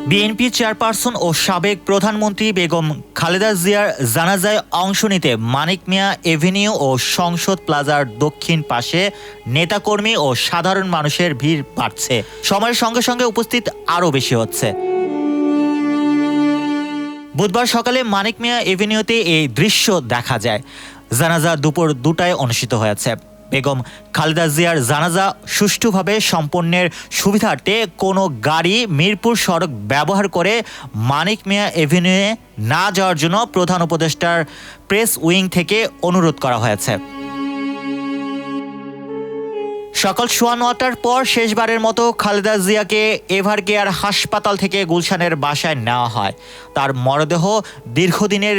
BNP chairperson ও সাবেক প্রধানমন্ত্রী বেগম খালেদা জিয়ার জানাজায় অংশ নিতে মানিক মিয়া এভিনিউ ও সংসদ প্লাজার দক্ষিণ পাশে নেতাকর্মী ও সাধারণ মানুষের ভিড় বাড়ছে। সময়ের সঙ্গে সঙ্গে উপস্থিত আরও বেশি হচ্ছে। বুধবার সকালে মানিক মিয়া এভিনিউতে এই দৃশ্য দেখা যায়। জানাজা দুপুর 2টায় অনুষ্ঠিত হয়েছে। বেগম খালেদা জিয়ার জানাজা সুষ্ঠুভাবে সম্পন্নের সুবিধার্থে কোনো গাড়ি মিরপুর সড়ক ব্যবহার করে মানিক মিয়া এভিনিউয়ে না যাওয়ার জন্য প্রধান উপদেষ্টার প্রেস উইং থেকে অনুরোধ করা হয়েছে। সকাল 9:15টার পর শেষবারের মতো খালেদা জিয়াকে এভারকেয়ার হাসপাতাল থেকে গুলশানের বাসায় নেওয়া হয়। তার মরদেহ দীর্ঘদিনের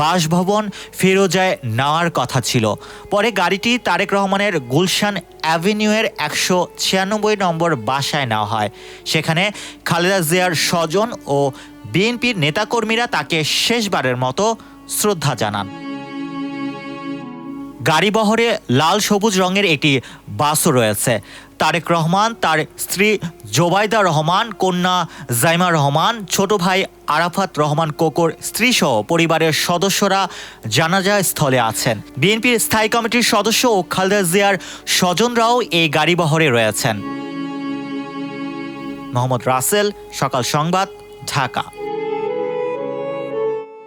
বাসভবন ফিরোজায় নেওয়ার কথা ছিল। পরে গাড়িটি তারেক রহমানের গুলশান অ্যাভিনিউয়ের 196 নম্বর বাসায় নেওয়া হয়। সেখানে খালেদা জিয়ার স্বজন ও বিএনপির নেতাকর্মীরা তাকে শেষবারের মতো শ্রদ্ধা জানান। গাড়িবহরে লাল সবুজ রঙের একটি বাসও রয়েছে। তারেক রহমান, তার স্ত্রী জোবাইদা রহমান, কন্যা জাইমা রহমান, ছোট ভাই আরাফাত রহমান কোকোর স্ত্রীসহ পরিবারের সদস্যরা জানাজা স্থলে আছেন। বিএনপির স্থায়ী কমিটির সদস্য ও খালেদা জিয়ার স্বজনরাও এই গাড়িবহরে রয়েছেন। মোহাম্মদ রাসেল, সকাল সংবাদ, ঢাকা।